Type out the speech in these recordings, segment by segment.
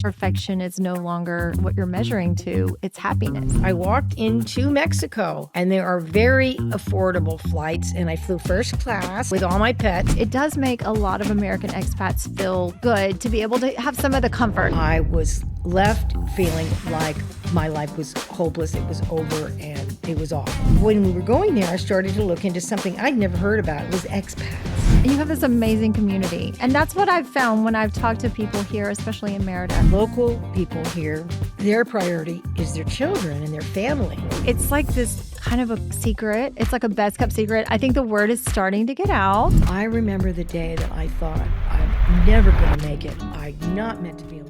Perfection is no longer what you're measuring to, it's happiness. I walked into Mexico and there are very affordable flights and I flew first class with all my pets. It does make a lot of American expats feel good to be able to have some of the comfort. I was left feeling like my life was hopeless, it was over, and it was awful. When we were going there, I started to look into something I'd never heard about. It was expats. You have this amazing community. And that's what I've found when I've talked to people here, especially in Mérida. Local people here, their priority is their children and their family. It's like this kind of a secret. It's like a best kept secret. I think the word is starting to get out. I remember the day that I thought, I'm never going to make it. I'm not meant to be alone.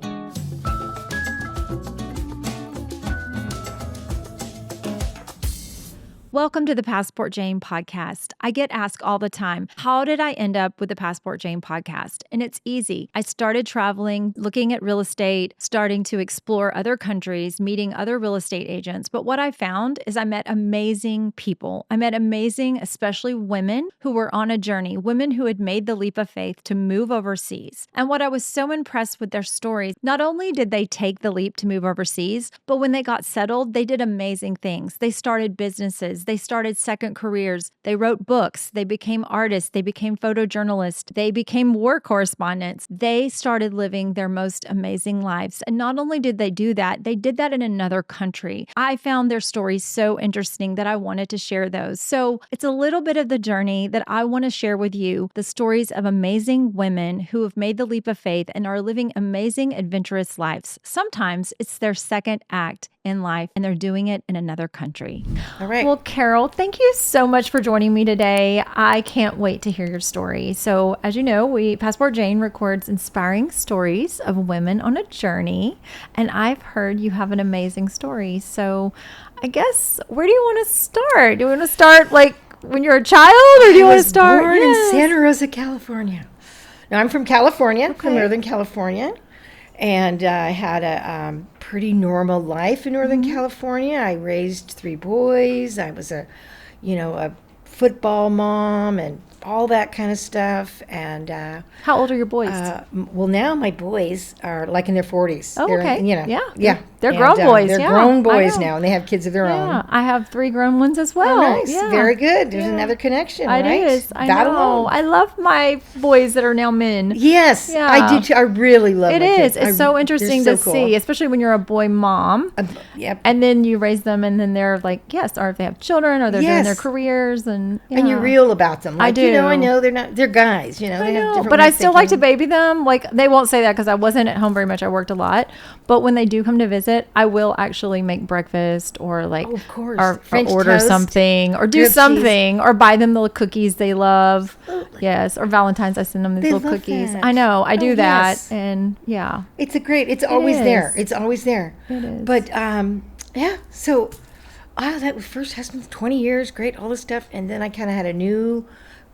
Welcome to the Passport Jane podcast. I get asked all the time, how did I end up with the Passport Jane podcast? And it's easy. I started traveling, looking at real estate, starting to explore other countries, meeting other real estate agents. But what I found is I met amazing people. I met amazing, especially women who were on a journey, women who had made the leap of faith to move overseas. And what I was so impressed with their stories, not only did they take the leap to move overseas, but when they got settled, they did amazing things. They started businesses. They started second careers. They wrote books. They became artists. They became photojournalists. They became war correspondents. They started living their most amazing lives. And not only did they do that, they did that in another country. I found their stories so interesting that I wanted to share those. So it's a little bit of the journey that I want to share with you, the stories of amazing women who have made the leap of faith and are living amazing, adventurous lives. Sometimes it's their second act in life and they're doing it in another country. All right. Well, Carol, thank you so much for joining me today. I can't wait to hear your story. So as you know, Passport Jane records inspiring stories of women on a journey. And I've heard you have an amazing story. So I guess, where do you want to start? Do you want to start like when you're a child, or do you want to start? Born in Santa Rosa, California. Now I'm from California, from Northern California. And I had a pretty normal life in Northern California. I raised 3 boys. I was a football mom and all that kind of stuff. And how old are your boys? Well, now my boys are like in their 40s. Oh, They're, okay. Yeah. They're grown boys. They're grown boys now, and they have kids of their own. I have 3 grown ones as well. Oh, nice. Yeah. Very good. There's another connection, right? It is. I that know. Alone. I love my boys that are now men. Yes, Yeah. I do too. I really love it. My kids. It's so interesting so to cool. see, especially when you're a boy mom. Yep. And then you raise them, and then they're like, or if they have children, or they're doing their careers, and you're real about them. Like, I do. I know they're guys. They I have know, different but ways I still thinking. like to baby them. Like, they won't say that because I wasn't at home very much. I worked a lot. But when they do come to visit, I will actually make breakfast, or like, of course, or French order toast, something, or do grilled something, cheese. or buy them the cookies they love. Absolutely. Yes, or Valentine's, I send them these They little love cookies. that. I know, I do that, yes. and yeah, It's always there. is. It's always there. It is. But so that was first husband, 20 years, great, all this stuff, and then I kind of had a new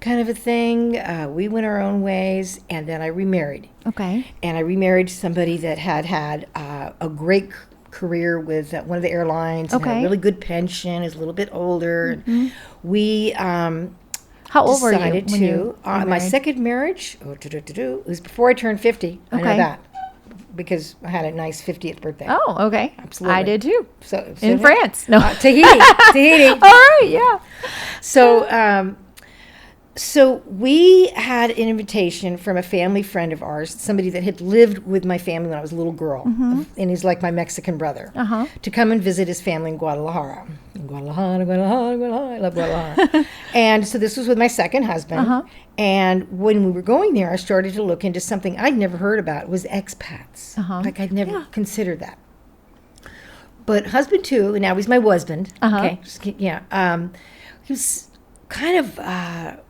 kind of a thing. We went our own ways, and then I remarried. Okay. And I remarried somebody that had a great career with one of the airlines, and had a really good pension, is a little bit older. Mm-hmm. We How old were you decided when to you my married? second marriage. It was before I turned 50. I know Okay. that because I had a nice 50th birthday. Oh, okay. Absolutely. I did too. So In France. No. Tahiti. All right. Yeah. So we had an invitation from a family friend of ours, somebody that had lived with my family when I was a little girl, and he's like my Mexican brother, to come and visit his family in Guadalajara. Guadalajara, I love Guadalajara. And so this was with my second husband. And when we were going there, I started to look into something I'd never heard about. It was expats. Like I'd never considered that. But husband too, and now he's my husband. Okay, he was kind of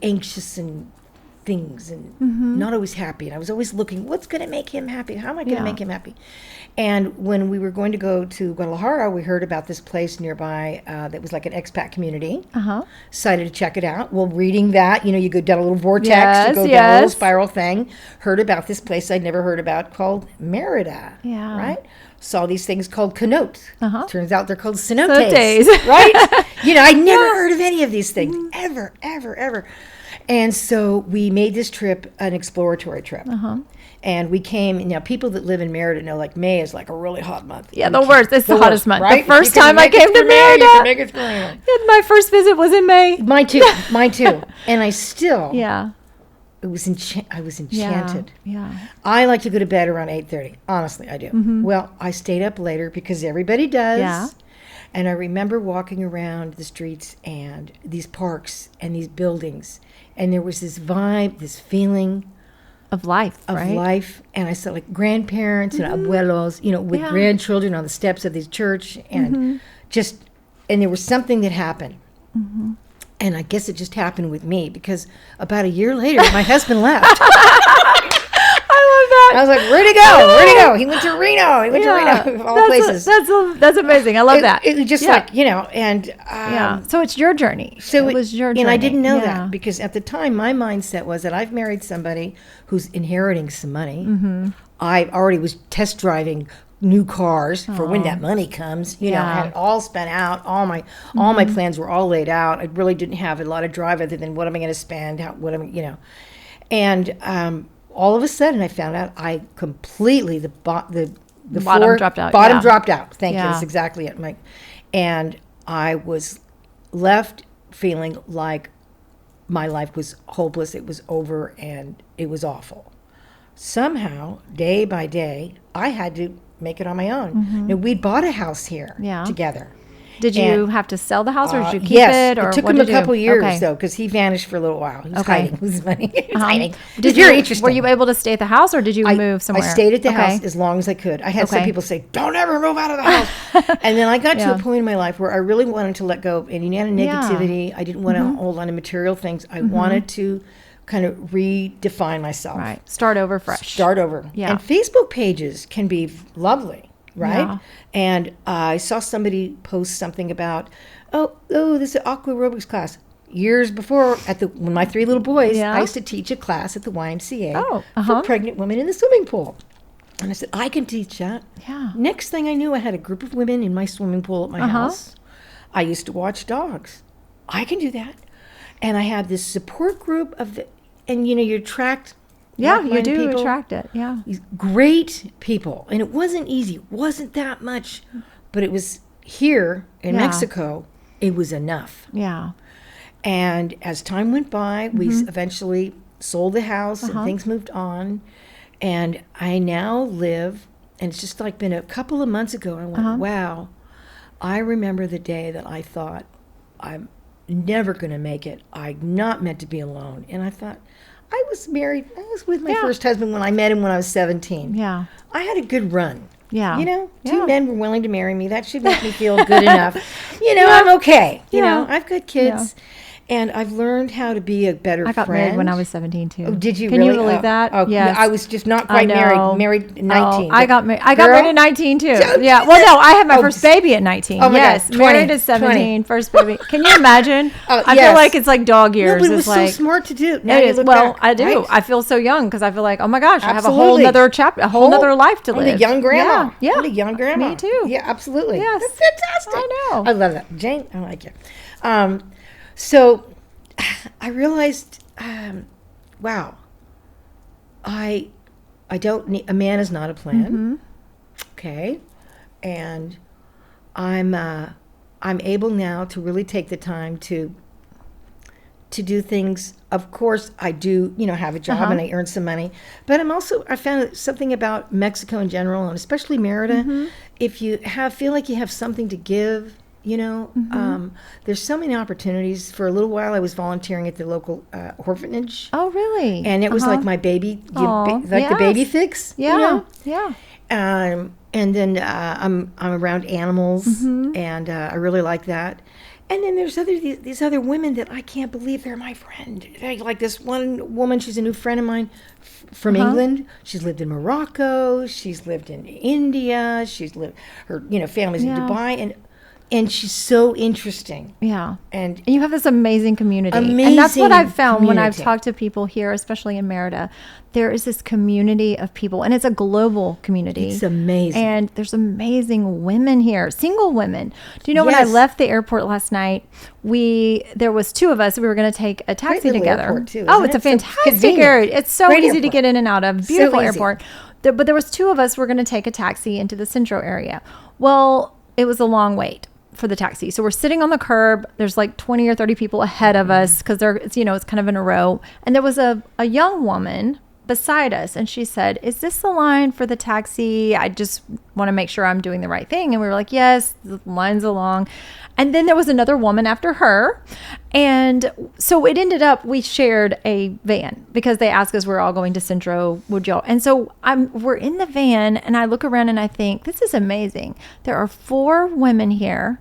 anxious and things, and not always happy. And I was always looking, what's going to make him happy? How am I going to make him happy? And when we were going to go to Guadalajara, we heard about this place nearby that was like an expat community. Decided to check it out. Well, reading that, you go down a little vortex, you go down a little spiral thing. Heard about this place I'd never heard about called Mérida. Yeah. Right? Saw these things called cenotes. Turns out they're called cenotes. Cenotes. Right? I'd never heard of any of these things. Ever. And so we made this trip an exploratory trip. And we came, people that live in Mérida know, like, May is like a really hot month. Yeah, the worst. It's the hottest month. Right? The first time I came to Mérida, my first visit was in May. Mine too. And I still, Yeah. I was enchanted. Yeah. I like to go to bed around 8:30. Honestly, I do. Well, I stayed up later because everybody does. Yeah. And I remember walking around the streets and these parks and these buildings, and there was this vibe, this feeling Of life, of right? life. And I saw like grandparents and abuelos, with grandchildren on the steps of this church, and and there was something that happened. And I guess it just happened with me because about a year later, my husband left. I was like, where'd he go? Where'd he go? He went to Reno. He went to Reno, of all places. That's amazing. I love that. It was just like, and... So it's your journey. So it was your journey. And I didn't know that because at the time, my mindset was that I've married somebody who's inheriting some money. I already was test driving new cars for when that money comes. I had it all spent out. All my plans were all laid out. I really didn't have a lot of drive other than what am I going to spend? And all of a sudden, I found out I completely the bottom dropped out. Bottom dropped out. Thank you. That's exactly it, Mike. And I was left feeling like my life was hopeless. It was over, and it was awful. Somehow, day by day, I had to make it on my own. Now, we'd bought a house here together. Did you have to sell the house, or did you keep yes, it? Or it took him a couple years, though, because he vanished for a little while. He was hiding his money. He was hiding. Very interesting. Were you able to stay at the house, or did you move somewhere? I stayed at the house as long as I could. I had some people say, don't ever move out of the house. And then I got to a point in my life where I really wanted to let go of any negativity. I didn't want to hold on to material things. I wanted to kind of redefine myself. Right. Start over fresh. Yeah. And Facebook pages can be lovely. Right? Yeah. And I saw somebody post something about, this is an aqua aerobics class. Years before, when my 3 little boys, I used to teach a class at the YMCA for pregnant women in the swimming pool. And I said, I can teach that. Yeah. Next thing I knew, I had a group of women in my swimming pool at my house. I used to watch dogs. I can do that. And I had this support group and you attract... Yeah, you do attract it. Yeah. These great people. And it wasn't easy. It wasn't that much. But it was here in Mexico, it was enough. Yeah. And as time went by, we eventually sold the house and things moved on. And I now live, and it's just like been a couple of months ago, and I went, wow, I remember the day that I thought, I'm never going to make it. I'm not meant to be alone. And I thought, I was married. I was with my first husband when I met him when I was 17. Yeah. I had a good run. Yeah. 2 men were willing to marry me. That should make me feel good enough. I'm okay. I've got kids. And I've learned how to be a better friend. I got married when I was 17 too. Oh, did you Can really? you believe that? Oh, yes. I was just not quite married. Married at 19. I got married at 19 too. Yeah. Well, no, I had my first baby at 19. Oh my yes. God. Married at 17, first baby. Can you imagine? I feel like it's like dog years. No, but it was it's like, so smart to do. Now it is. Well, back, I do. right? I feel so young because I feel like, oh my gosh, I have a Absolutely. whole nother chapter, a whole nother life to live. I'm a young grandma. Yeah. I'm a young grandma. Me too. Yeah, absolutely. Yes. That's fantastic. I know. I love that. Jane, I like you. So I realized, wow, I don't need, a man is not a plan. Okay. And I'm able now to really take the time to do things. Of course, I do, have a job and I earn some money. But I found something about Mexico in general, and especially Mérida, if you feel like you have something to give, there's so many opportunities. For a little while, I was volunteering at the local orphanage. Oh, really? And it was like my baby, the baby fix. Yeah, yeah. And then I'm around animals, and I really like that. And then there's these other women that I can't believe they're my friend. Like this one woman, she's a new friend of mine from England. She's lived in Morocco. She's lived in India. Her family's in Dubai. And And she's so interesting. Yeah. And you have this amazing community. And that's what I've found when I've talked to people here, especially in Mérida. There is this community of people, and it's a global community. It's amazing. And there's amazing women here, single women. Do you know when I left the airport last night, there was two of us. We were going to take a taxi together. Too, it's a fantastic area. It's so easy to get in and out of. Beautiful airport. But there was two of us. We're going to take a taxi into the Centro area. Well, it was a long wait for the taxi. So we're sitting on the curb. There's like 20 or 30 people ahead of us because it's kind of in a row. And there was a young woman beside us, and she said, "Is this the line for the taxi? I just want to make sure I'm doing the right thing." And we were like, "Yes, the line's along." And then there was another woman after her. And so it ended up, we shared a van because they asked us, we're all going to Centro, would y'all? And so we're in the van, and I look around and I think, this is amazing. There are 4 women here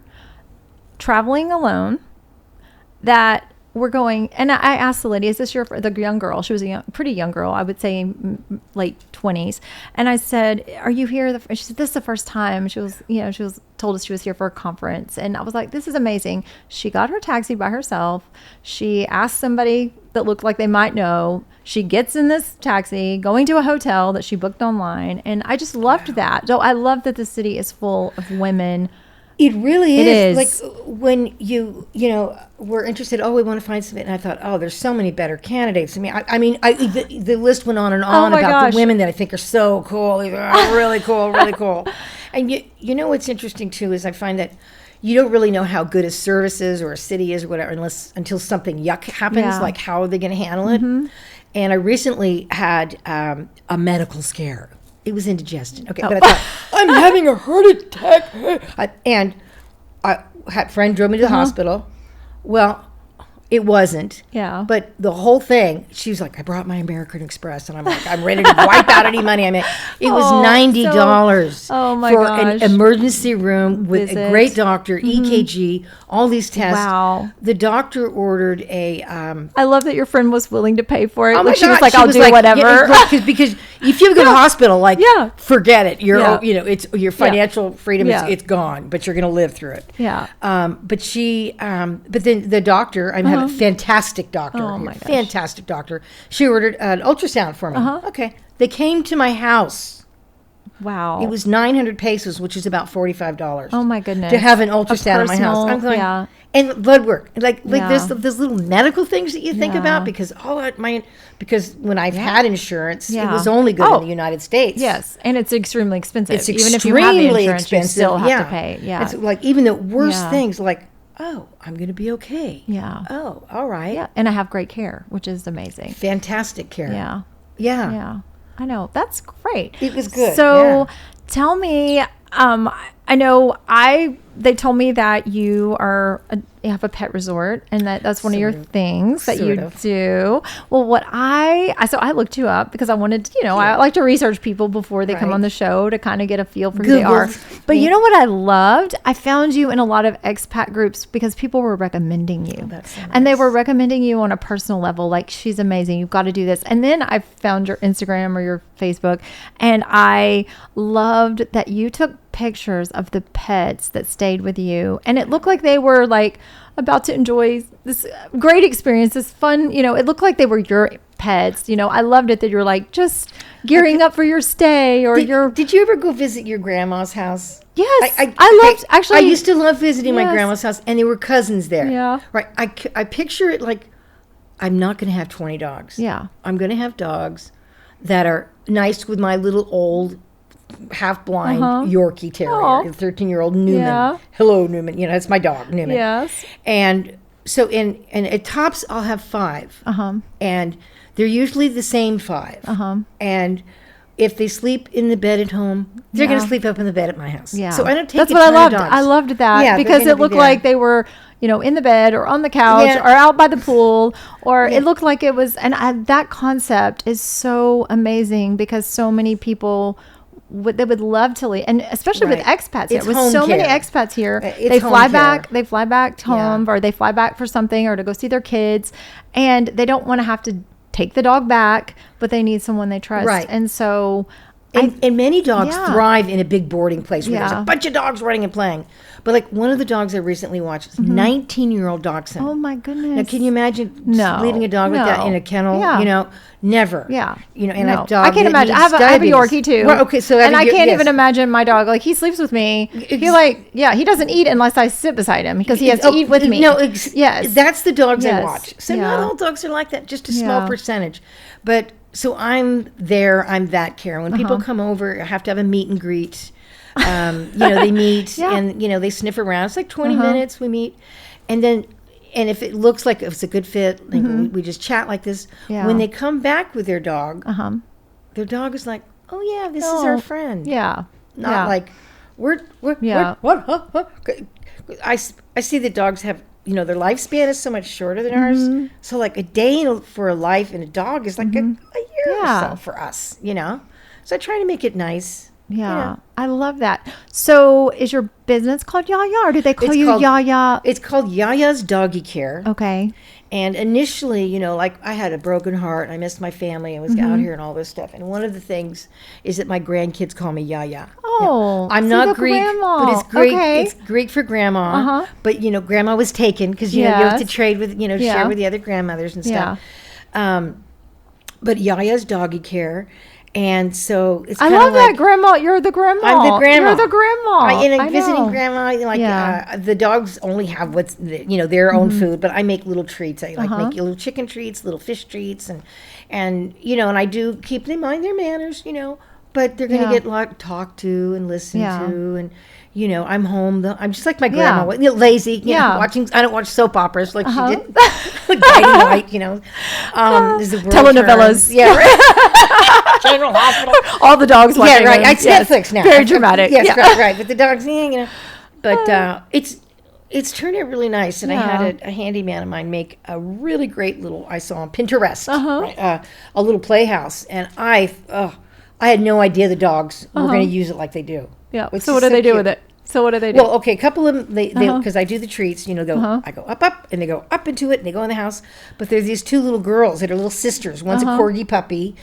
traveling alone that we're going, and I asked the lady, is this the young girl? She was a pretty young girl, I would say late 20s. And I said, are you here? She said, this is the first time. She was told us she was here for a conference. And I was like, this is amazing. She got her taxi by herself. She asked somebody that looked like they might know. She gets in this taxi going to a hotel that she booked online. And I just loved that. So I love that the city is full of women. It really is. Like when we're interested, we want to find something. And I thought, there's so many better candidates. The list went on and on about the women that I think are so cool. Really cool, really cool. And you know what's interesting too is I find that you don't really know how good a service is or a city is or whatever until something yuck happens. Like how are they going to handle it? Mm-hmm. And I recently had a medical scare. It was indigestion. Okay, but I thought, I'm having a heart attack. And a friend drove me to the hospital. Well, it wasn't. Yeah. But the whole thing, she was like, I brought my American Express. And I'm like, I'm ready to wipe out any money I made. It was $90 for an emergency room with a great doctor, EKG, all these tests. Wow. The doctor ordered a... I love that your friend was willing to pay for it. Oh my she God. was like, I'll do whatever. Yeah, because if you go to the hospital, forget it. It's your financial freedom. It's gone, but you're going to live through it. Yeah. But then the doctor, I have a fantastic doctor. Oh my gosh. Fantastic doctor. She ordered an ultrasound for me. Okay. They came to my house. Wow. It was 900 pesos, which is about $45. Oh my goodness. To have an ultrasound in my house. I'm going, and blood work. Like there's little medical things that you think about because when I've had insurance, it was only good in the United States. Yes. And it's extremely expensive. It's even extremely if you have the insurance, expensive. You still have to pay. Yeah. It's like even the worst things like, I'm going to be okay. Yeah. Oh, all right. Yeah. And I have great care, which is amazing. Fantastic care. Yeah. Yeah. Yeah. I know. That's great. It was good. So tell me, I know they told me that you have a pet resort and that's one of your things that you do. Well, so I looked you up because I wanted to, I like to research people before they come on the show to kind of get a feel for who they are. But you know what I loved? I found you in a lot of expat groups because people were recommending you. That's so nice. And they were recommending you on a personal level. Like, she's amazing. You've got to do this. And then I found your Instagram or your Facebook, and I loved that you took pictures of the pets that stayed with you, and it looked like they were like about to enjoy this great experience, this fun, it looked like they were your pets. I loved it that you're like just gearing up for your stay or did you ever go visit your grandma's house? Yes. I used to love visiting my grandma's house, and there were cousins there. Yeah. Right. I picture it like I'm not going to have 20 dogs. Yeah. I'm going to have dogs that are nice with my little old half-blind Yorkie Terrier, 13-year-old Newman. Yeah. Hello, Newman. That's my dog, Newman. Yes. And so, and at tops, I'll have 5. And they're usually the same 5. And if they sleep in the bed at home, they're going to sleep up in the bed at my house. Yeah. So I don't take That's a what I ton loved. of dogs. I loved that because it looked like they were, in the bed or on the couch or out by the pool, or it looked like it was. And that concept is so amazing because so many people they would love to leave, and especially with expats here. With so many expats here, they fly back home, or they fly back for something or to go see their kids, and they don't want to have to take the dog back, but they need someone they trust. Right. And so And many dogs Yeah. thrive in a big boarding place where there's Yeah. a bunch of dogs running and playing. But like one of the dogs I recently watched is 19-year-old dachshund. Oh my goodness. Now, can you imagine No. leaving a dog like that No. in a kennel? Yeah. You know, never. Yeah. You know, and No. a dog I can't that imagine. I needs have a diabetes. Yorkie too. Well, okay, so and I can't yes. even imagine my dog. Like he sleeps with me. He like, yeah, he doesn't eat unless I sit beside him because he has to eat with me. No, yes. that's the dogs I Yes. watch. So Yeah. not all dogs are like that, just a small Yeah. percentage. But so I'm there, I'm that care. When people come over, I have to have a meet and greet. You know, they meet Yeah. and, you know, they sniff around. It's like 20 minutes we meet. And then, and if it looks like it's a good fit, like we just chat like this. Yeah. When they come back with their dog, Uh-huh. their dog is like, oh yeah, this is our friend. Yeah. Not Yeah. like, Yeah. what? Huh? I see that dogs have, you know, their lifespan is so much shorter than ours. So like a day for a life in a dog is like a year Yeah. or so for us, you know? So I try to make it nice. Yeah. You know? I love that. So is your business called Yaya or do they call It's you called- Yaya? It's called Yaya's Doggy Care. Okay. And initially, you know, like I had a broken heart. I missed my family. I was out here and all this stuff. And one of the things is that my grandkids call me Yaya. Oh, I'm see, not the Greek, grandma. but it's Greek. Okay. It's Greek for grandma. Uh-huh. But you know, grandma was taken because you know you have to Yes. trade with, you know, Yeah. share with the other grandmothers and stuff. But Yaya's Doggy Care, and so it's I kind love of like that, Grandma. You're the grandma. I'm the grandma. You're the grandma. I I visiting know. grandma, like Yeah. the dogs only have what's you know their own food, but I make little treats. I like make little chicken treats, little fish treats, and you know, and I do keep them in mind their manners, you know. But they're going to Yeah. get like talked to and listened Yeah. to, and you know, I'm home. I'm just like my Yeah. grandma, you know, lazy. You Yeah. know, watching. I don't watch soap operas like she did. Guiding Light, you know, as the world Telenovelas. turns. Yeah, right. General Hospital. All the dogs watching. Yeah, right. them. It's Yes. Netflix now. Very dramatic. Yes, Yeah. right. But the dogs, yeah, you know. But it's turned out really nice. And I had a handyman of mine make a really great little, I saw on Pinterest, right, a little playhouse. And I had no idea the dogs were going to use it like they do. Yeah. It's So what just do they do cute. with it? So what do they do? Well, okay, a couple of them, they because I do the treats, you know, I go up, and they go up into it, and they go in the house. But there's these two little girls that are little sisters. One's a corgi puppy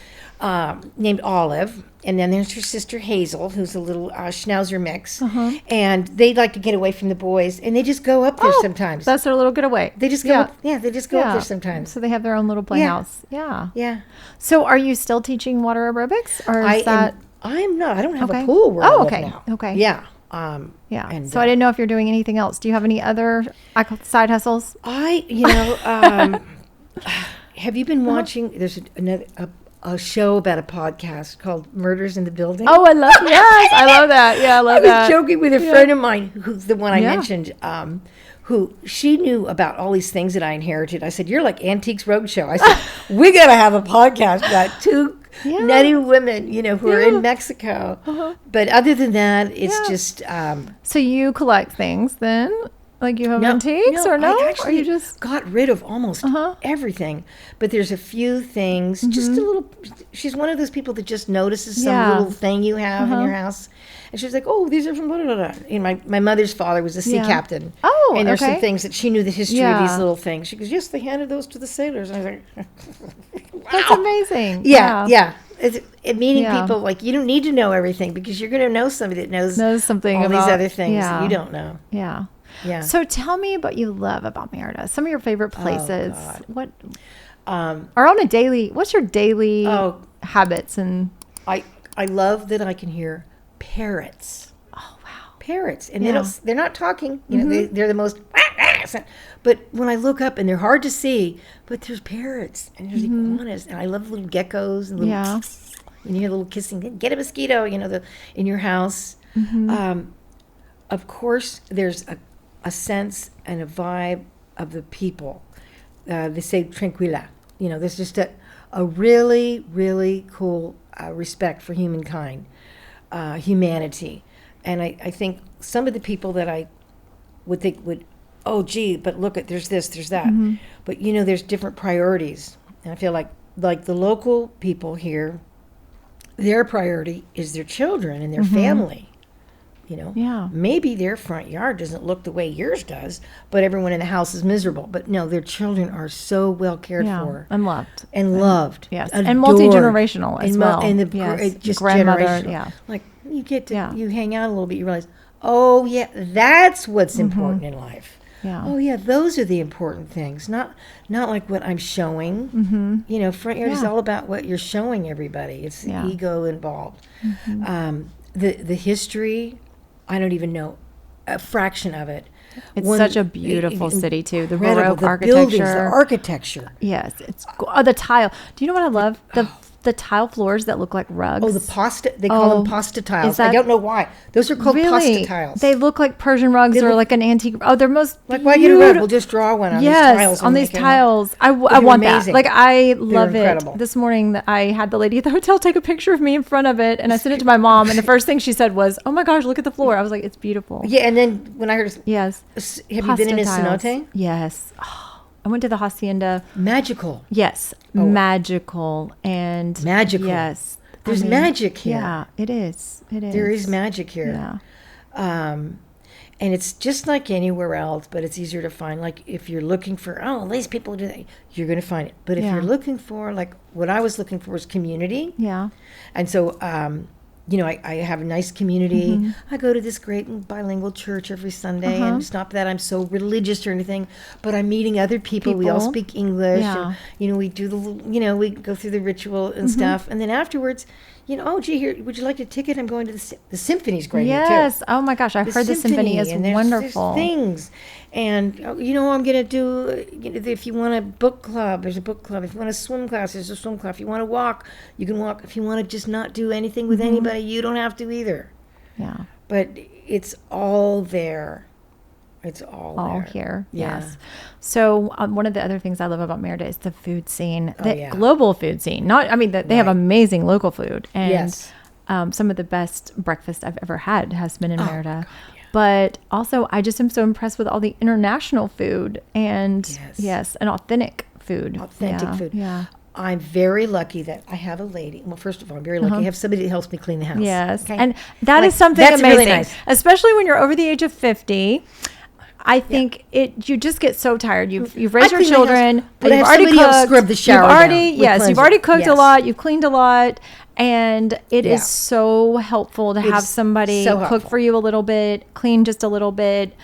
named Olive, and then there's her sister Hazel, who's a little Schnauzer mix. And they like to get away from the boys, and they just go up there sometimes. That's their little getaway. They just go, up, they just go up there sometimes. So they have their own little playhouse. Yeah. Yeah, So are you still teaching water aerobics, or is that? I'm not. I don't have Okay. a pool where I Oh, live okay. now. Okay. Yeah. Yeah. And, So I didn't know if you're doing anything else. Do you have any other side hustles? You know, have you been watching? There's a show about a podcast called Murders in the Building. Oh, I love. Yes, I love that. Yeah, I love I was that. joking with a friend of mine, who's the one I Yeah. mentioned, who she knew about all these things that I inherited. I said, "You're like Antiques Roadshow." I said, "We gotta have a podcast about two nutty women, you know, who are in Mexico." But other than that, it's just. So you collect things then? Like you have antiques or no? I Or actually you just got rid of almost everything. But there's a few things, just a little. She's one of those people that just notices some Yeah. little thing you have in your house. And she's like, "Oh, these are from blah, blah, blah." And my mother's father was a sea captain. Oh, and there's some okay. things that she knew the history of Yeah. these little things. She goes, "Yes, they handed those to the sailors." And I was like, "Wow." That's amazing. Yeah. It meeting Yeah. people, like, you don't need to know everything because you're going to know somebody that knows something all about these other things that yeah. you don't know. Yeah. Yeah. So tell me what you love about Mérida. Some of your favorite places. God. What are on a daily? What's your daily habits and? I love that I can hear parrots. Oh wow. Parrots, and Yeah. they're not talking. You know, they're the most. But when I look up, and they're hard to see, but there's parrots and there's iguanas, and I love little geckos and little. Yeah. And you hear little kissing. Get a mosquito, you know, in your house. Of course, there's a sense and a vibe of the people. They say tranquila. You know, there's just a really, really cool respect for humankind, humanity. And I think some of the people that I would think would, oh, gee, but look at, there's this, there's that. But, you know, there's different priorities. And I feel like the local people here, their priority is their children and their family. you know. Yeah. Maybe their front yard doesn't look the way yours does, but everyone in the house is miserable. But no, their children are so well cared for. And loved. And loved. Yes. Adored. And multi-generational as well. And just grandmother, generational. Like, you get to, you hang out a little bit, you realize, oh, yeah, that's what's important in life. Yeah. Oh, yeah, those are the important things. Not like what I'm showing. You know, front yard is all about what you're showing everybody. It's the ego involved. The history, I don't even know a fraction of it. It's such a beautiful city too. The Incredible. Baroque The architecture, buildings, the architecture. Yes, it's the tile. Do you know what I love? The tile floors that look like rugs. Oh, the pasta. They call them pasta tiles. I don't know why. Those are called pasta tiles. They look like Persian rugs or like an antique. Oh, they're most like, why get a rug? We'll just draw one on these tiles. On these tiles. I want amazing. that. Like, I love incredible. it. This morning, I had the lady at the hotel take a picture of me in front of it, and I sent it to my mom, and the first thing she said was, "Oh my gosh, look at the floor." I was like, "It's beautiful." Yeah, and then when I heard, yes, have you been in a cenote? Yes. Oh, I went to the hacienda. Magical. Yes, magical and magical. Yes, there's magic here. Yeah, it is. It is. There is magic here. Yeah. And it's just like anywhere else, but it's easier to find. Like, if you're looking for, these people do that, you're going to find it. But if you're looking for, like, what I was looking for was community. Yeah. And so, you know, I have a nice community. I go to this great bilingual church every Sunday, and it's not that I'm so religious or anything, but I'm meeting other people. We all speak English, and, you know, we do we go through the ritual and stuff, and then afterwards, you know, oh, gee, here, would you like a ticket? I'm going to the symphony's great here, too. Yes. Oh, my gosh. I've heard the symphony is wonderful. There's things. And, you know, I'm going to do, you know, if you want a book club, there's a book club. If you want a swim class, there's a swim class. If you want to walk, you can walk. If you want to just not do anything with anybody, you don't have to either. Yeah. But it's all there. It's all there. Here. Yeah. Yes. So one of the other things I love about Mérida is the food scene, global food scene. They have amazing local food, and some of the best breakfast I've ever had has been in Mérida. God, yeah. But also, I just am so impressed with all the international food and and authentic food. Authentic food. Yeah. I'm very lucky that I have a lady. Well, first of all, I'm very lucky I have somebody that helps me clean the house. Yes. Okay? And that is something that's amazing. Really nice. Especially when you're over the age of 50. I think you just get so tired. You've raised your children, but you've already cooked. Scrub the shower you've already cooked a lot. You've cleaned a lot, and it is so helpful to have somebody cook for you a little bit, clean just a little bit.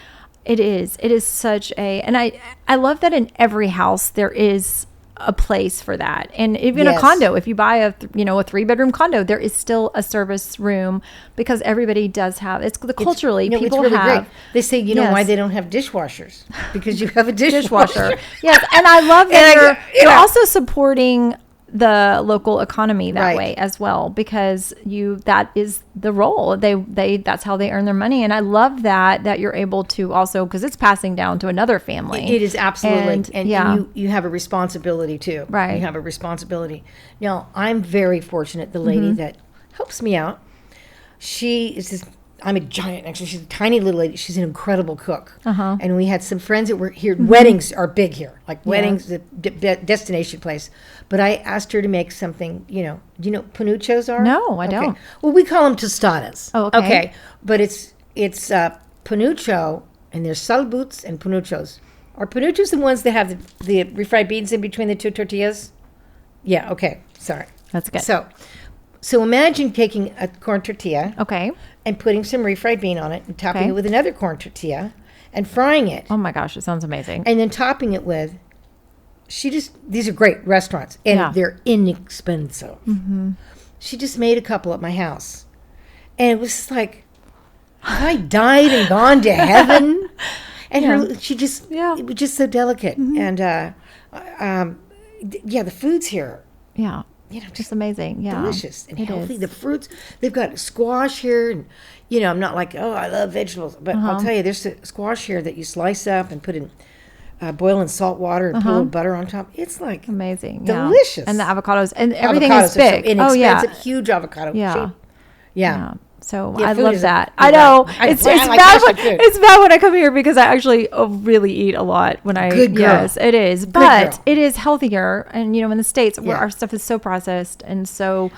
It is such and I love that in every house there is a place for that. And even a condo, if you buy a 3-bedroom condo, there is still a service room, because everybody does have, culturally, people it's really have. Great. They say, you know why they don't have dishwashers? Because you have a dishwasher. Yes. And I love that you're also supporting the local economy that way as well, because that is the role that's how they earn their money. And I love that you're able to also, because it's passing down to another family. It is absolutely, and you have a responsibility too. Right, you have a responsibility. Now, I'm very fortunate. The lady that helps me out, she is this. I'm a giant, actually. She's a tiny little lady. She's an incredible cook. And we had some friends that were here. Weddings are big here. Like weddings, the destination place. But I asked her to make something, do you know what panuchos are? No, I don't. Well, we call them tostadas. Oh, okay. But it's panucho, and there's salbuts and panuchos. Are panuchos the ones that have the refried beans in between the two tortillas? Yeah, okay. Sorry. That's good. So imagine taking a corn tortilla. Okay. And putting some refried bean on it and topping it with another corn tortilla and frying it. Oh my gosh, it sounds amazing. And then topping it with, these are great restaurants, and they're inexpensive. She just made a couple at my house. And it was like, I died and gone to heaven. And it was just so delicate. And the food's here. Yeah. Just amazing. Yeah. Delicious and healthy. Is. The fruits, they've got squash here. And, I'm not like, I love vegetables. But I'll tell you, there's a squash here that you slice up and put in, boil in salt water and put a little butter on top. It's like amazing. Delicious. And the avocados. And everything is big. So inexpensive, huge avocado. Yeah. Yeah. So I love that. I know it's bad when I come here, because I actually really eat a lot when I. Good girl. Yes, it is, but it is healthier. And in the States, where our stuff is so processed and so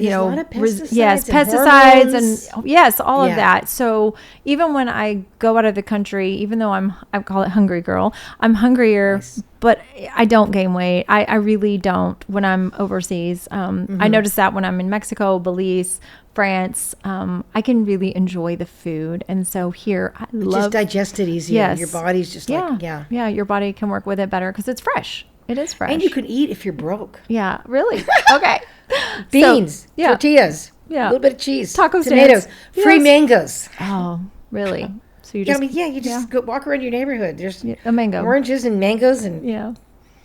There's a lot of pesticides yes, and pesticides hormones. and yes, all of Yeah. that. So even when I go out of the country, even though I call it hungry girl, I'm hungrier, Nice. but I don't gain weight. I really don't when I'm overseas. I notice that when I'm in Mexico, Belize, France, I can really enjoy the food. And so here I Just love, digest it easier. Yes. Your body's just like, yeah. yeah, your body can work with it better because it's fresh. It is fresh. And you can eat if you're broke. Yeah, really. Okay. Beans, So, yeah. tortillas, Yeah. a little bit of cheese, Taco tomatoes, stands. free Yes. mangoes. Oh, really? So you Yeah, just I mean, yeah, you just go walk around your neighborhood. There's a mango. oranges and mangoes and Yeah.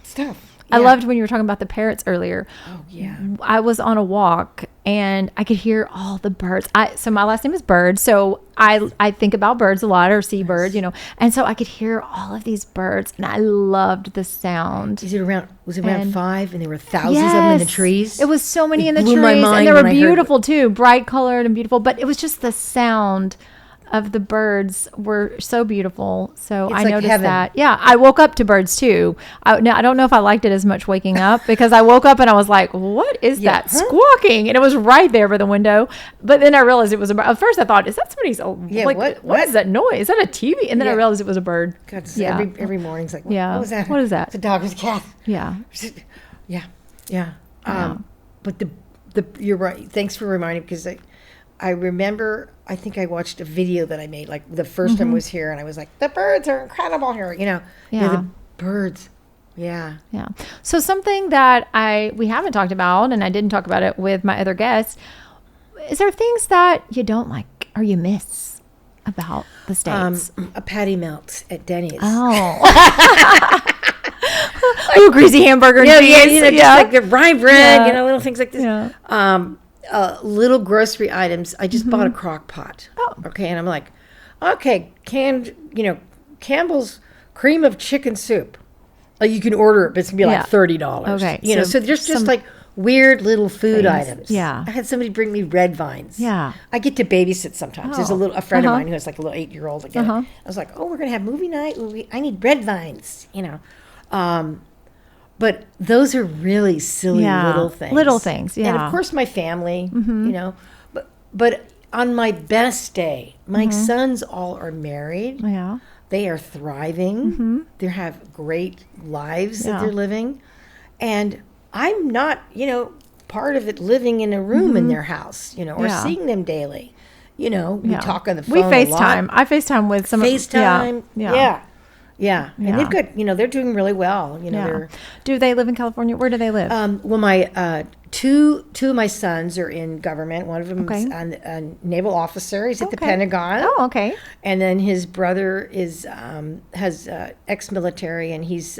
stuff. I Yeah. loved when you were talking about the parrots earlier. Oh yeah. I was on a walk and I could hear all the birds. So my last name is Bird, so I think about birds a lot, or sea birds, and so I could hear all of these birds, and I loved the sound. Was it around And- 5 and there were thousands of them in the trees? It was so many It in the blew trees, my mind and they when were I heard it. beautiful too, bright colored and beautiful. But it was just the sound of the birds were so beautiful. So It's I like noticed heaven. that. Yeah, I woke up to birds too. Now I don't know if I liked it as much waking up because I woke up and I was like, "What is Yeah. that squawking?" And it was right there by the window. But then I realized it was a bird. At first I thought, "Is that somebody's? Yeah, like, what- what is that noise? Is that a TV?" And then I Yeah. realized it was a bird. God, Yeah. every morning's like, Yeah. what was that? What is that? It's a dog. It's a cat. Yeah. Yeah, yeah. But you're right. Thanks for reminding me, because I remember, I think I watched a video that I made like the first time I was here, and I was like, the birds are incredible here. Yeah. The birds. Yeah. Yeah. So something that we haven't talked about, and I didn't talk about it with my other guests, is there things that you don't like or you miss about the States? A patty melt at Denny's. Oh. Ooh, greasy hamburger and Yeah, cheese. just like the rye bread, Yeah. little things like this. Yeah. Little grocery items. I just bought a crock pot. Oh. Okay, and I'm like, okay, canned, Campbell's cream of chicken soup. You can order it, but it's gonna be Yeah. like $30. Okay, so so there's just some like weird little food things. items. Yeah. I had somebody bring me red vines. Yeah. I get to babysit sometimes. There's Oh. a friend of mine who has like a little 8-year-old. Again, Uh-huh. I was like, oh, we're gonna have movie night. I need red vines. But those are really silly Yeah, little things. little things, And yeah. of course, my family. But on my best day, my sons all are married. Yeah. They are thriving. They have great lives Yeah. that they're living. And I'm not, part of it living in a room in their house, or Yeah. seeing them daily. We Yeah. talk on the phone We a lot. FaceTime. I FaceTime with some FaceTime. Yeah. Yeah. And Yeah. they've got, they're doing really well. Yeah. They're, Do they live in California? Where do they live? well, my two of my sons are in government. One of them Okay. is a naval officer. He's at the Okay. Pentagon. Oh, okay. And then his brother has ex-military, and he's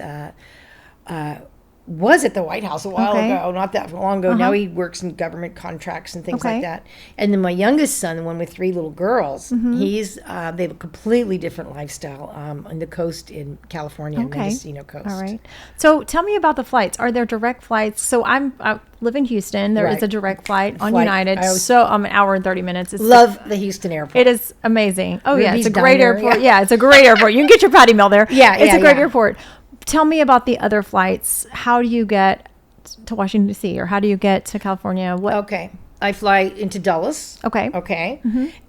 was at the White House a while Okay. ago, not that long ago. Now he works in government contracts and things Okay. like that. And then my youngest son, the one with 3 little girls, he's they have a completely different lifestyle on the coast in California, Okay. Mendocino coast. All right. So tell me about the flights. Are there direct flights? So I live in Houston. There is Right. a direct flight on Flight. United. I always- So an hour and 30 minutes. It's Love the Houston airport. It is amazing. Oh yeah, it's Ruby's a great Diner, airport. yeah. Yeah, it's a great airport. You can get your patty meal there. Yeah, it's yeah, a great yeah. airport. Tell me about the other flights. How do you get to Washington D.C. or how do you get to California? What? Okay. I fly into Dulles. Okay. Okay.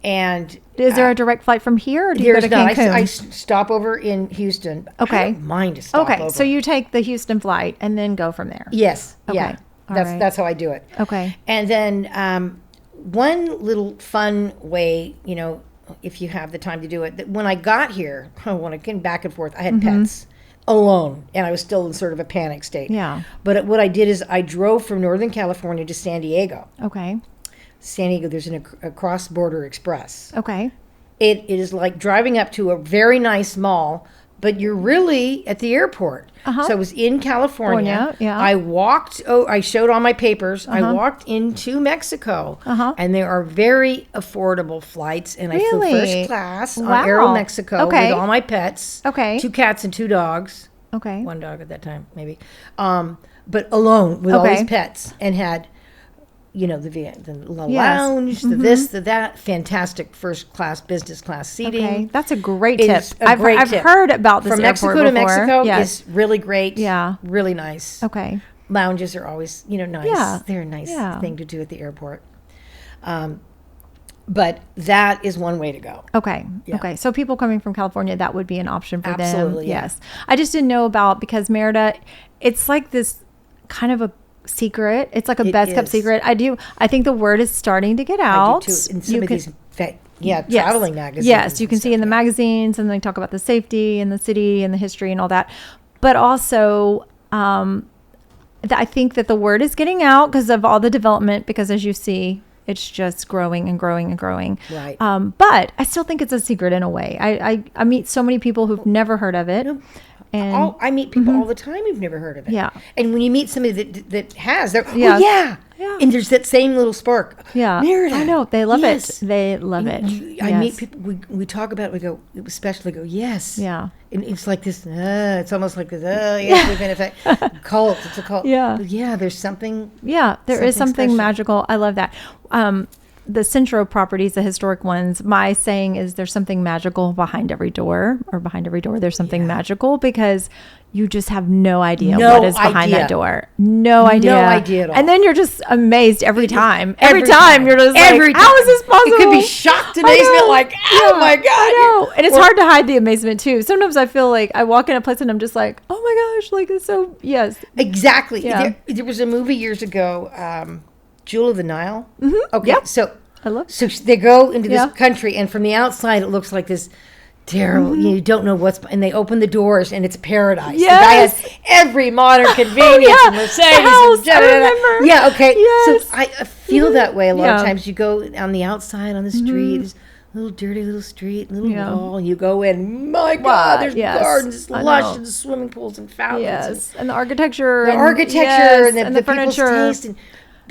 And Is there a direct flight from here, or do you go there's to not. Cancun? I stop over in Houston. Okay. I don't mind to stop Okay, over. so you take the Houston flight and then go from there. Yes. Okay. Yeah. All That's right. that's how I do it. Okay. And then one little fun way, if you have the time to do it, that when I got here, when I came back and forth, I had pets alone, and I was still in sort of a panic state. Yeah. But what I did is I drove from Northern California to San Diego. Okay. San Diego, there's a cross-border express. Okay. It is like driving up to a very nice mall, but you're really at the airport. Uh-huh. So I was in California. California, yeah. I walked, I showed all my papers. I walked into Mexico. Uh-huh. And there are very affordable flights. And I flew Really? first class Wow. on Aeromexico Okay. with all my pets. Okay. 2 cats and 2 dogs. Okay. 1 dog at that time, maybe. But alone with all Okay. these pets, and had, the Yes. lounge, the this, the that, fantastic first class, business class seating. Okay. That's a great It tip. is a great I've tip. heard about this From airport Mexico to before. Mexico Yes. is really great. Yeah. Really nice. Okay. lounges are always, nice. Yeah. They're a nice Yeah. thing to do at the airport. But that is one way to go. Okay. Yeah. Okay. So people coming from California, that would be an option for them. Absolutely, yeah. Yes. I just didn't know about, because Mérida, it's like this kind of a secret. It's like a It best kept is. secret. I think the word is starting to get I out. do too. In some You of can- these, Yes. traveling magazines. Yes, you and can see stuff, in the magazines, and they talk about the safety and the city and the history and all that. But also, I think that the word is getting out because of all the development, because as you see, it's just growing and growing and growing. Right. But I still think it's a secret in a way. I meet so many people who've never heard of it. And I meet people all the time who've never heard of it. Yeah. And when you meet somebody that has, they're, Yeah. oh, yeah. Yeah. And there's that same little spark. Yeah. Mérida. I know. They love Yes. it. They love it. I meet Yes. people, we talk about it, we go, especially go, yes. Yeah. And it's like this, it's almost like this, yes, we've been a cult. It's a cult. Yeah. But yeah, there's something. Yeah, there is Something something special. magical. I love that. The Centro properties, the historic ones, my saying is there's something magical behind every door, or behind every door there's something magical, because you just have no idea No what is behind idea. that door. No idea. No idea at all. And then you're just amazed every time. Every Every time you're just Every like, how is time. this possible? It could be shocked I amazement, know. like, oh my God. I know. And it's Or- hard to hide the amazement too. Sometimes I feel like I walk in a place and I'm just like, oh my gosh, like it's so, yes. Exactly. Yeah. There was a movie years ago, Jewel of the Nile. Mm-hmm. Okay, Yep. so I love so they go into this Yeah. country, and from the outside it looks like this terrible. You don't know what's, and they open the doors, and it's paradise. The guy Yes. has every modern convenience, yeah. and Mercedes, The house, and da-da-da-da. I remember. Yeah, okay. Yes. So I feel that way a lot of Yeah. times. You go on the outside on the street. There's a little dirty little street, little Yeah. wall, and you go in. My God, Wow, there's yes. gardens, it's I lush, know. and swimming pools and fountains. and Yes, and the architecture, the and, architecture yes, and the people's furniture, taste, and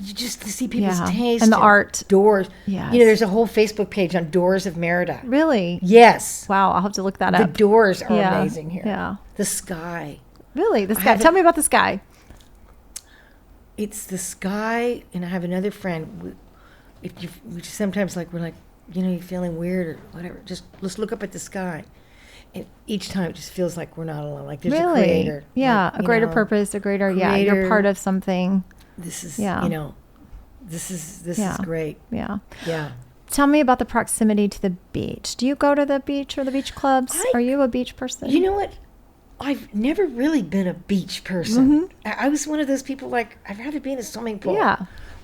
you just see people's Yeah, taste and the art. doors. Yes. There's a whole Facebook page on doors of Mérida. Really? Yes, Wow, I'll have to look that the up. doors are Yeah, amazing here. yeah. The sky, Really, the sky. haven't- Tell me about the sky. it's the sky. And I have another friend. We just sometimes we're like, you're feeling weird or whatever. Just let's look up at the sky. And each time it just feels like we're not alone. Like there's a Really? creator. Yeah, like, a greater purpose, a greater. Yeah, you're creator. part of something. This is Yeah. this is Yeah. great. Yeah. Yeah. Tell me about the proximity to the beach. Do you go to the beach or the beach clubs? Are you a beach person? You know what? I've never really been a beach person. I was one of those people I'd rather be in a swimming pool. Yeah.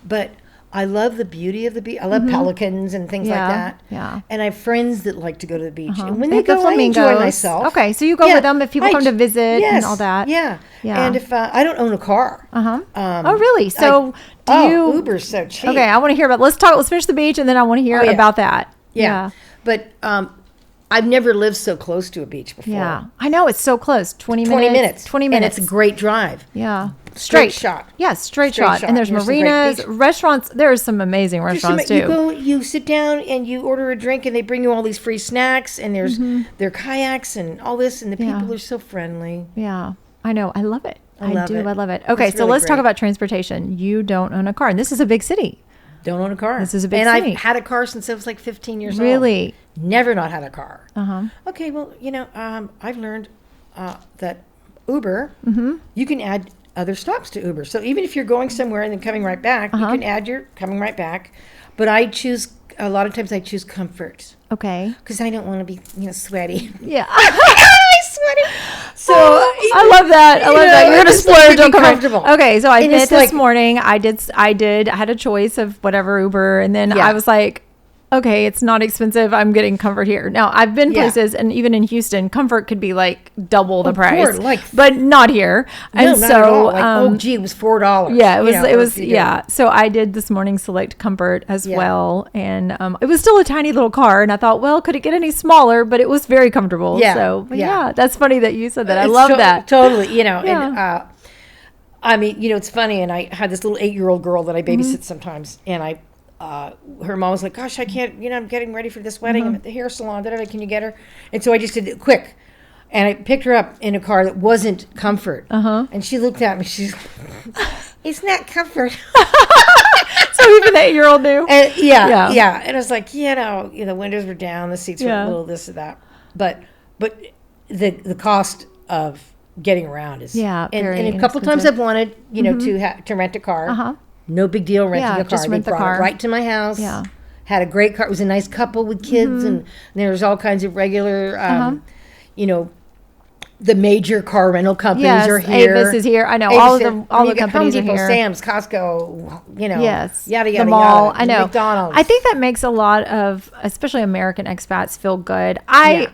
But I love the beauty of the beach. I love pelicans and things Yeah, like that. yeah. And I have friends that like to go to the beach. And when They they have the go, I enjoy flamingos. myself. Okay, so you go with them if people come to visit and all that. Yeah. Yeah. And if I don't own a car. Oh, really? So do you? Uber's so cheap. Okay, I want to hear about. Let's finish the beach, and then I want to hear yeah. about that. Yeah. But I've never lived so close to a beach before. Yeah. I know it's so close. 20 minutes. 20 minutes. 20 minutes. And it's a great drive. Yeah. Straight shot. Yes, straight Straight shot. shot. And there's There's some great marinas, beach- restaurants. There's some amazing restaurants You too. go, you sit down and you order a drink and they bring you all these free snacks and there's their kayaks and all this and the Yeah. people are so friendly. Yeah. I know. I love it. I love do. it. I love it. Okay, It's so really let's talk great. about transportation. You don't own a car. And this is a big city. Don't own a car. This is a big and city. I've had a car since I was 15 years old. Really? Never not had a car. Uh-huh. Okay, well, I've learned that Uber, you can add other stops to Uber. So even if you're going somewhere and then coming right back, you can add your coming right back. But a lot of times I choose comfort Okay. because I don't want to be, sweaty. Yeah. Sweaty. So I love that. I love that. You're gonna I just like splurge to on be comfort. comfortable. Okay, so I And did it's this like- morning. I had a choice of whatever Uber, and then Yeah. I was like, okay, it's not expensive. I'm getting comfort here. Now I've been Yeah. places, and even in Houston, comfort could be like double the price, Lord, but not here. And no, not so, at all. It was $4. yeah, it was. You know, it or was. if you do- Yeah. So I did this morning select comfort as Yeah. well, and it was still a tiny little car, and I thought, well, could it get any smaller? But it was very comfortable. Yeah, So yeah. yeah, that's funny that you said that. I It's love that. Totally, Yeah. and I mean, it's funny. And I had this little 8-year-old girl that I babysit Mm-hmm. sometimes, and her mom was like, "Gosh, I can't. I'm getting ready for this wedding. Mm-hmm. I'm at the hair salon. Can you get her?" And so I just did it quick, and I picked her up in a car that wasn't comfort. And she looked at me. She's, "It's not comfort." So even the 8-year-old knew. And Yeah. yeah. And I was like, the windows were down, the seats were Yeah. a little this or that. But the cost of getting around is Yeah, very and a couple times inexpensive. I've wanted to rent a car. No big deal renting a car. just They rent the brought car. it right to my house. Yeah. Had a great car. It was a nice couple with kids, and there's all kinds of regular, you know, the major car rental companies are here. Avis is here. I know Avis all of is- them. All you the get companies Home Depot, are here. Sam's, Costco, you know, Yes. yada yada the mall. yada. I know. McDonald's. I think that makes a lot of, especially American expats, feel good. I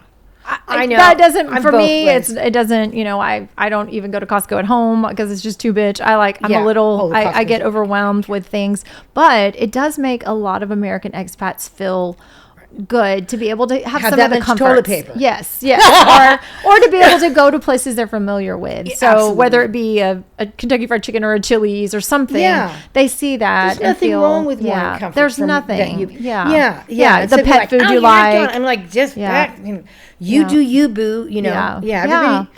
know. That doesn't I'm for both me. ways. It doesn't. You know, I don't even go to Costco at home because it's just too bitch. I'm Yeah. a little. Oh, I Costco's- get overwhelmed with things, but it does make a lot of American expats feel good to be able to have some that of the much comforts. toilet paper. Yes, or to be able to go to places they're familiar with. So Absolutely. whether it be a Kentucky Fried Chicken or a Chili's or something, Yeah. they see that There's and nothing feel, wrong with wanting comfort. There's from nothing. that you- yeah. yeah. The Instead of pet food "Oh, you you're not going." like. I'm like, just Yeah. back. You do you, boo. You know. Yeah. Everybody.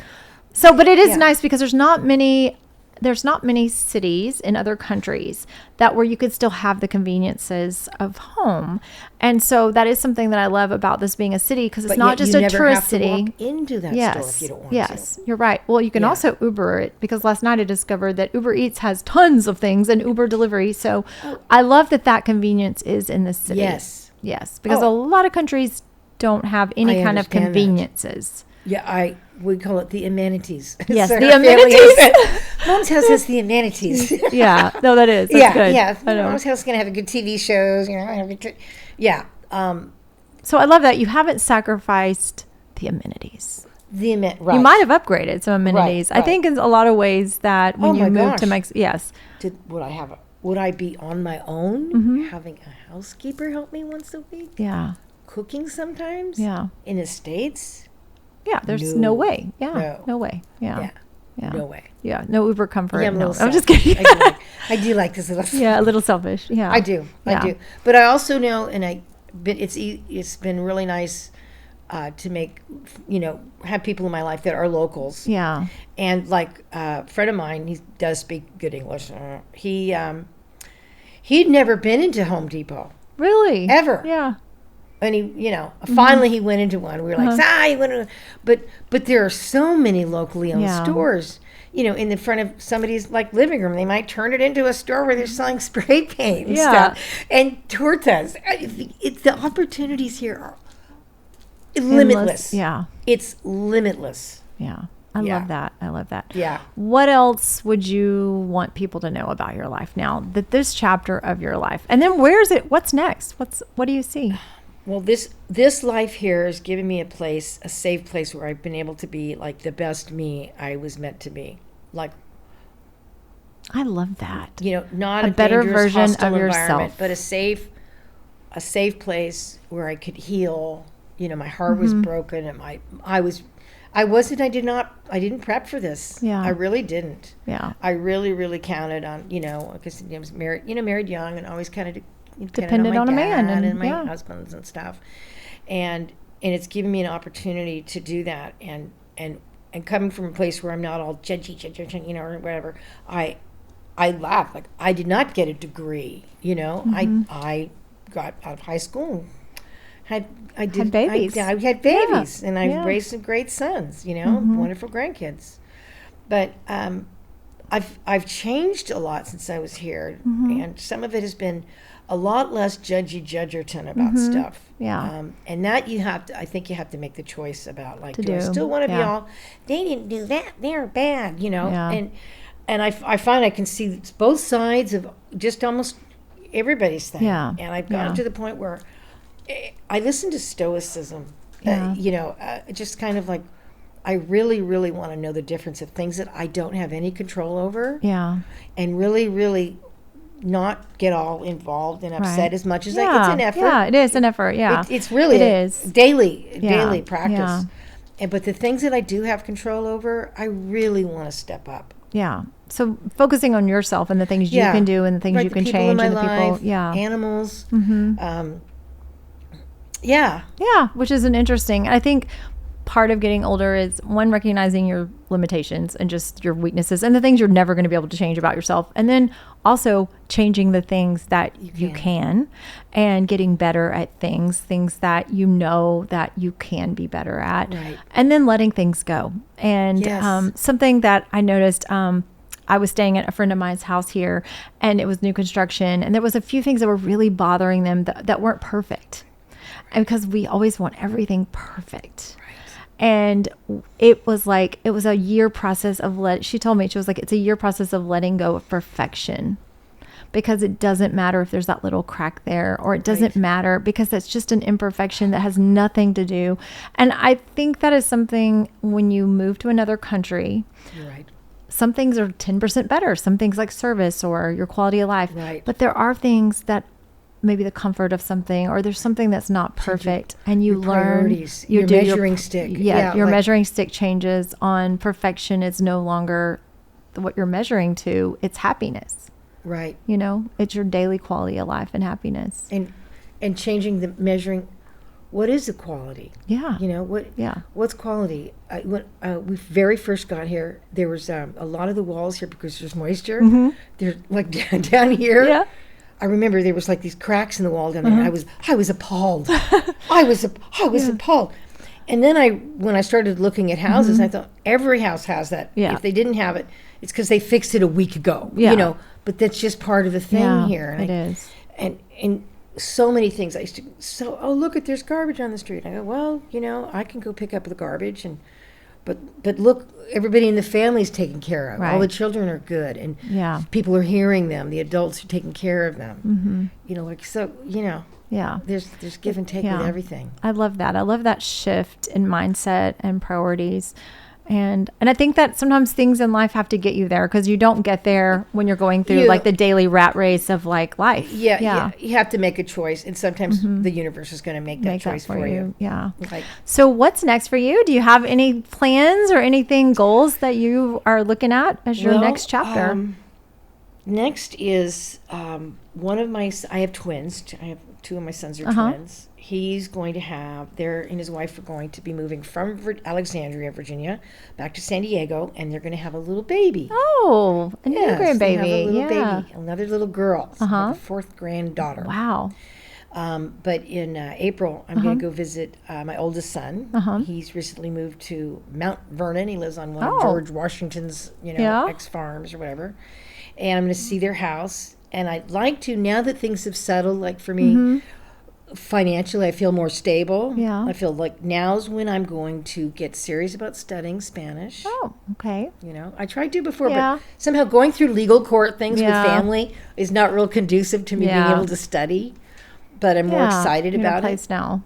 So, but it is Yeah. nice because there's not many cities in other countries that where you could still have the conveniences of home. And so that is something that I love about this being a city because it's But not yet just you a never tourist have to city. walk into that store if you don't want to. Yes, you're right. Well, you can also Uber it because last night I discovered that Uber Eats has tons of things and Uber delivery. So I love that convenience is in this city. Yes, because a lot of countries don't have any I kind of understand that. conveniences. Yeah, we call it the amenities. Yes, So the our family amenities. has- Mom's house has the amenities. Yeah, no, that is. That's good. Yeah. I know. Mom's house is gonna have a good TV shows. You know, have a good, yeah. So I love that you haven't sacrificed the amenities. Right. You might have upgraded some amenities. I right. think in a lot of ways that when Oh you my move to gosh. Mexico, yes, Would I be on my own having a housekeeper help me once a week? yeah, Cooking sometimes? yeah, In the States? yeah. There's No. no way. Yeah, no way. Yeah, yeah. No way. Yeah, no Uber comfort. Yeah, I'm a no, little I'm just selfish. kidding. I do like this little. Yeah, a little selfish. Yeah, I do. But I also know, but it's been really nice to make, have people in my life that are locals. Yeah, And like a friend of mine, he does speak good English. He'd never been into Home Depot really. ever. Yeah, And he, finally he went into one. We were like, he went into, but there are so many locally owned Yeah. stores, in the front of somebody's like living room. They might turn it into a store where they're selling spray paint and Yeah. stuff and tortas. It's the opportunities here are limitless. Yeah, It's limitless. yeah. I Yeah. love that. I love that. Yeah. What else would you want people to know about your life now? That this chapter of your life, and then where is it? What's next? What do you see? Well, this life here has given me a safe place where I've been able to be like the best me I was meant to be. Like, I love that. not A a better dangerous, version hostile of environment, yourself. but a safe place where I could heal. My heart was broken, and I didn't prep for this. Yeah. I really didn't. Yeah. I really, really counted on, because I was married young and always kind of Depended on a man and my yeah. husbands and stuff. And it's given me an opportunity to do that. And coming from a place where I'm not all judgy, or whatever, I laugh. Like, I did not get a degree, I got out of high school. Had babies. I had babies, Yeah. and I Yeah. raised some great sons. Wonderful grandkids. But I've changed a lot since I was here, and some of it has been a lot less judgerton about stuff. Yeah. And that I think you have to make the choice about, like, To do I do. still want to be Yeah. all, they didn't do that, they're bad, Yeah. And I find I can see both sides of just almost everybody's thing. Yeah. And I've gotten Yeah. to the point where I listen to stoicism, Yeah. just kind of like, I really, really want to know the difference of things that I don't have any control over, Yeah. and really, really not get all involved and upset Right. as much as Yeah. it's an effort. Yeah, it is an effort. Yeah. It's really It is. daily Yeah. practice. But the things that I do have control over, I really want to step up. Yeah. So focusing on yourself and the things you can do and the things Right, you the can people change in my and the people. life, Yeah. animals. Yeah, which is an interesting. I think part of getting older is one, recognizing your limitations and just your weaknesses and the things you're never going to be able to change about yourself. And then also changing the things that you can and getting better at things that you know that you can be better at. Right. And then letting things go. And something that I noticed, I was staying at a friend of mine's house here, and it was new construction, and there was a few things that were really bothering them that weren't perfect. And because we always want everything perfect. And it was a year process of she told me, she was like, it's a year process of letting go of perfection, because it doesn't matter if there's that little crack there, or it doesn't matter because that's just an imperfection that has nothing to do. And I think that is something when you move to another country, you're right. Some things are 10% better, some things like service or your quality of life, but there are things that maybe the comfort of something, or there's something that's not perfect, and you learn your measuring stick. Your measuring stick changes on perfection. Is no longer what you're measuring to. It's happiness. Right. You know, it's your daily quality of life and happiness. And changing the measuring. What is the quality? Yeah. You know, what's quality? When we very first got here, there was a lot of the walls here, because there's moisture. Mm-hmm. They're like down here. Yeah. I remember there was like these cracks in the wall down there. And I was appalled. I was appalled. And then when I started looking at houses, I thought every house has that. Yeah. If they didn't have it, it's because they fixed it a week ago. Yeah. You know, but that's just part of the thing here. And it is. And so many things I used to. Look at, there's garbage on the street. I go, well, you know, I can go pick up the garbage, but look, everybody in the family's taken care of. Right. All the children are good, and people are hearing them. The adults are taking care of them. Mm-hmm. You know, like, so, you know. Yeah. There's give and take with everything. I love that. I love that shift in mindset and priorities. And I think that sometimes things in life have to get you there, because you don't get there when you're going through like the daily rat race of like life. Yeah. You have to make a choice, and sometimes the universe is going to make that choice for you. Yeah. So what's next for you? Do you have any plans or goals that you are looking at as your next chapter? Next is I have twins. I have two of my sons are twins. He's going to and his wife are going to be moving from Alexandria, Virginia, back to San Diego, and they're going to have a little baby. Oh, a new grandbaby. They have a little baby, another little girl, the fourth granddaughter. Wow. But in April, I'm going to go visit my oldest son. He's recently moved to Mount Vernon. He lives on one of George Washington's, ex-farms or whatever. And I'm going to see their house. And I'd like to, now that things have settled, like for me, financially, I feel more stable. Yeah. I feel like now's when I'm going to get serious about studying Spanish. Oh, okay. You know, I tried to before, but somehow going through legal court things with family is not real conducive to me being able to study. But I'm more excited about it now.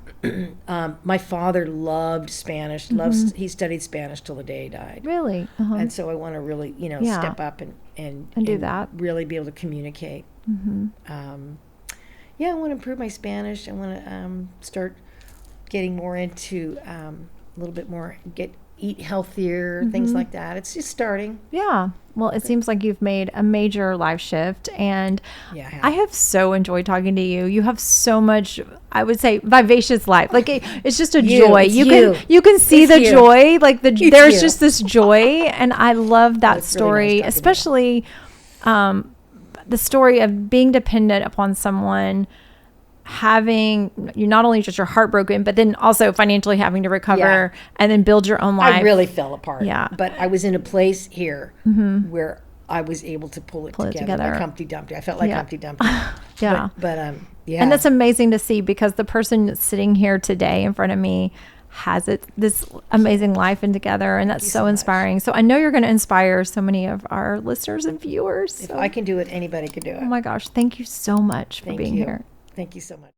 My father loved Spanish. He studied Spanish till the day he died. Really? And so I want to really, step up and do that. Really be able to communicate. I want to improve my Spanish. I want to start getting more into a little bit more, eat healthier, things like that. It's just starting. Yeah. Well, it seems like you've made a major life shift, and I have so enjoyed talking to you. You have so much, I would say, vivacious life. Like it's just a joy. You can see the joy. Like there's just this joy, and I love that story, really nice, especially the story of being dependent upon someone, having you not only just your heart broken, but then also financially having to recover and then build your own life. I really fell apart. Yeah. But I was in a place here where I was able to pull it together. Like Humpty Dumpty. I felt like Humpty Dumpty. But And that's amazing to see, because the person that's sitting here today in front of me has this amazing life and together, and that's so inspiring. So I know you're going to inspire so many of our listeners and viewers. If I can do it, anybody can do it. Oh my gosh. Thank you so much for being here. Thank you so much.